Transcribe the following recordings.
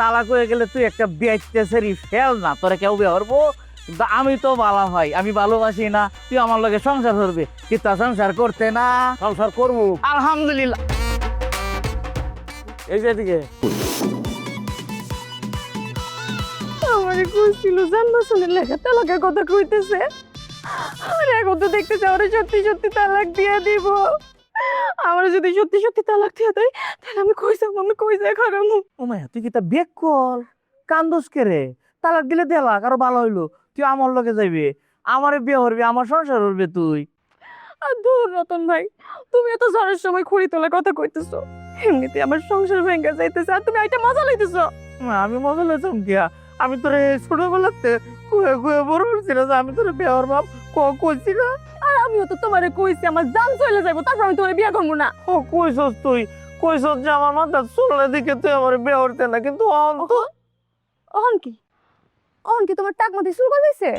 তালাক হয়ে গেলে তুই একটা বিয়াইতেছেরই ফেল না, তোরা কেউ বিয়ে করবো। কিন্তু আমি তো ভালো হয়, আমি ভালোবাসি না, তুই আমার লগে সংসার করবি, কিন্তু সংসার করতে না। সংসার করবো আলহামদুলিল্লাহ। এই যে দিকে আমারে কইছিল জন্মসনের লেখা তালাকের কথা কইতেছে, আর এখন তো দেখতেছে আমার সত্যি সত্যি তালাক দিয়ে দিব। আমার যদি সত্যি সত্যি তালাক দিয়ে দেয় তাহলে আমি কই যাই খারামু। ও মায়া, তুই কি তা বেক কল কান্দোস কে রে? তালাক দিলে দেলাক আরো ভালো হইলো, তুই আমার লগে যাইবে, আমারে বিয়ে করবি, আমার সংসার করবে তুই। আর দূর রতন ভাই, তুমি এত ঝড়ের সময় খড়ি তোলার কথা কইতেছো, এমনিতে আমার সংসার ভেঙে যাইতেছে আর তুমি এটা মজা লইতেছো। মা, আমি মজা লইতাম গিয়া? আমি তোরে ছোটবেলাতে কুয়ে কুয়ে বড় করছি না যে আমি তোরে বিয়ে করবাম, কইছি না? আর আমিও তো তোমারে কইছি আমার জান চলে যাবো, তারপর আমি তোমারে বিয়ে করবো না। ও কইছস তুই, কইছস যে আমার মাথা চুলের দিকে তুই আমার বিয়ে করতে না, কিন্তু অহন কি তোমার টাক মাথায় শুরু করে দিছে?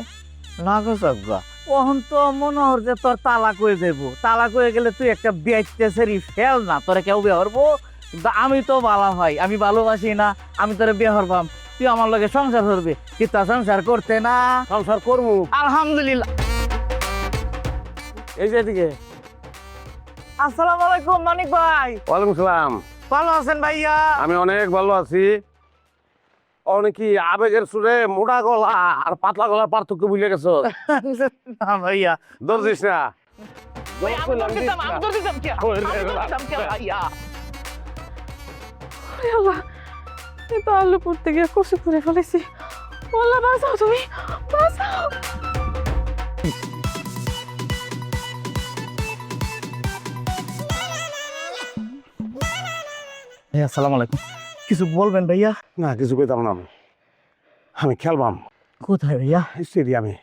না গা ওহন তো মনে হর যে তোর তালাক হয়ে যাবো, তালাক হয়ে গেলে তুই একটা বিয়াইতেছেরই ফেল না, তোরা কেউ বিয়ে করবো। কিন্তু আমি তো ভালো হয়, আমি ভালোবাসি না, আমি তোরে বিয়ে করবাম, তুই আমার লগে সংসার করবি, কিন্তু সংসার করতে না। সংসার করবো আলহামদুলিল্লাহ। এই যে দিকে আসসালামু আলাইকুম মানিক ভাই। ওয়ালাইকুম সালাম। ভালো আছেন ভাইয়া? আমি অনেক ভালো আছি। অনেক আবেগের সুরে মোটা গলা আর পাতলা গলার পার্থক্য বুঝে গেছো? না ভাইয়া, ধরছিস না? আল্লাহ, এই তো আলু পড়তে গিয়ে কষে করে ফেলেছি। আল্লাহ বাঁচাও, তুমি বাঁচাও। ভাইয়া আসসালামু আলাইকুম। কিছু বলবেন ভাইয়া? না, কিছু কইতাম না। আমি খেলবাম কোথায় ভাইয়া? স্টেডিয়ামে।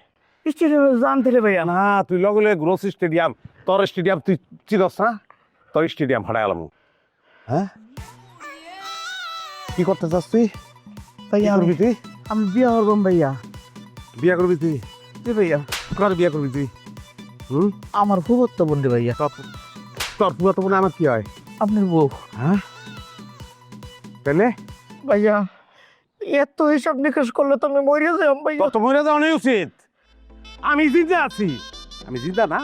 স্টেডিয়ামে জানতে রে ভাইয়া? না, তুই লগলে গ্রোস স্টেডিয়াম, তোর স্টেডিয়াম তুই চিনস না? তোর স্টেডিয়াম ফাটাই গেলাম। হ্যাঁ, কি করতে চাস তুই? ভাইয়া করবি তুই? আমি বিয়ে করবাম ভাইয়া। বিয়া করবি তুই? জি ভাইয়া। কার বিয়া করবি তুই? আমার ফুফাতো বোন রে ভাইয়া। তোর পুরো তো মনে আমার কি হয়? আপনার বউ। হ্যাঁ, তাহলে ভাইয়া এত হিসাব নিকাশ করলে তো আমি মরিয়া যাই ভাইয়া। তোর তো মরে যাওয়া নেই উচিত। আমি জিন্দা আছি, আমি জিন্দা না?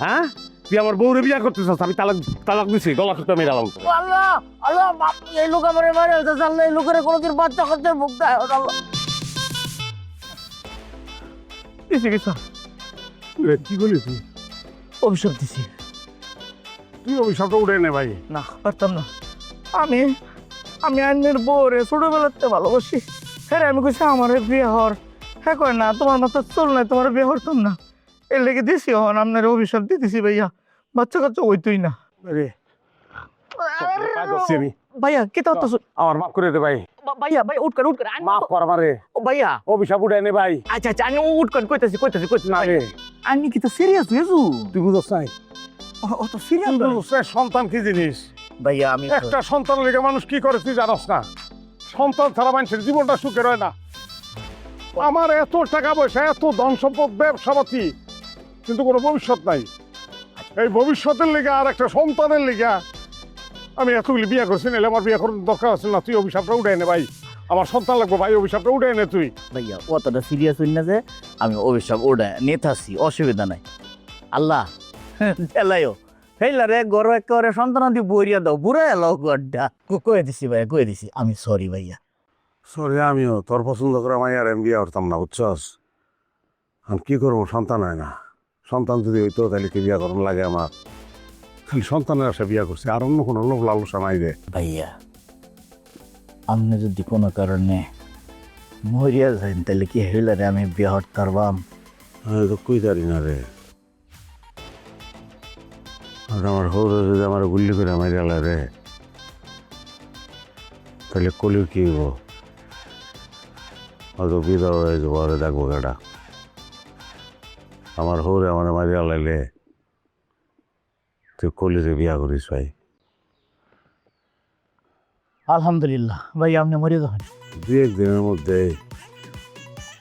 হ্যাঁ, তুই আমার বউরে বিয়া করতে চাস, আমি তালাক তালাক দিছি, গলা টুকটা মেরে গেলাম। আল্লাহ আল্লাহ, এই লোক আমার মারে জানলে এই লোকের কোনোদিন বাচ্চা কাচ্চার মুখ দেয় আল্লাহ। দিছি কিছু কি করলি তুই? অভিশাপ দিছি। তুই অভিশাপটা উঠে নে ভাই। না পারতাম না। আমি আমি আইনের বউরে ছোটবেলাতে ভালোবাসি। হ্যাঁ আমি কইছি আমার বিয়ে হর, হ্যাঁ কয় না তোমার মাথা চল নাই, তোমার বিয়ে হরতাম না, এর লেগে দিছি। হন আপনার অভিশাপ দিয়ে দিছি ভাইয়া, বাচ্চা কাচ্চা ওইতুই না। আরে আমি ভাইয়া কি তো আমার মাফ করে দে ভাই। ভাইয়া ভাই উঠ কর মাফ কর আমারে। ভাইয়া। অভিশাপ উঠে নে ভাই। আচ্ছা আচ্ছা আমি উঠ কর কইতাছি না রে, আমি কি তো সিরিয়াস হয়েছু? তুই বুঝছ নাই? অত সিরিয়াস সন্তান কি জিনিস? ভাইয়া আমি একটা সন্তান লেগে মানুষ কি করে তুই জানোস না? সন্তান ছাড়া মানুষের জীবনটা সুখের হয় না। আমার এত টাকা পয়সা, এত ধন সম্পদ, ব্যবসাপাতি, কিন্তু কোনো ভবিষ্যৎ নাই। এই ভবিষ্যতের লেগে আর একটা সন্তানের লেগে আমি এতগুলি বিয়ে করছি, নাহলে আমার বিয়ে করার দরকার আছে না। তুই অভিশাপটা উঠে নে ভাই, আমার সন্তান লাগবো ভাই, অভিশাপটা উঠে নে তুই। ভাইয়া অতটা সিরিয়াস হই না যে আমি অভিশাপ ওটা নেতাছি, অসুবিধা নাই। আল্লাহ এলাইও হেলারে গরো একেবারে সন্তানাদি বইরিয়া দাও, বুড়া এলাও গড্ডা। কয়ে দিছি ভাইয়া, কয়ে দিছি, আমি সরি ভাইয়া। সরি, আমিও তোর পছন্দ করে আমি আর বিয়ে করতাম না, বুঝছস? আমি কি করবো, সন্তান হয় না। সন্তান যদি হইতো তাহলে কি বিয়ে করার লাগে আমার? খালি সন্তানের আশা বিয়ে করছে, আর অন্য কোনো লোভ লালসা নাই রে ভাইয়া আপনি যদি কোনো কারণে মরিয়া যান তাহলে কি হেলারে আমি বিয়ে হতে পারবাম? আমি তো কই জানি না রে। আর আমার হৌর যদি আমার গুল্লি করে মারি গেল রে, তাহলে কলির কি হইব? হয়তো বিধবা হয়ে যাবো, আরে দেখবো কেটা। আমার হৌরে আমার মারি গেলাইলে তুই কলিরে বিয়া করিস ভাই। আলহামদুলিল্লাহ ভাইয়া আপনি মরিয়া যাবেন। 2-1 দিনের মধ্যে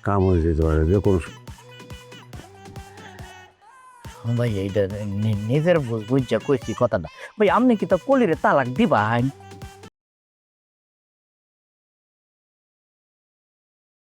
কাম হয়ে যেতে পারে যে কোনো। ভাই এইটা নিজের বুঝা কইছি কথাটা। ভাই আপনি কি তো কলিরে তালাক দিবা?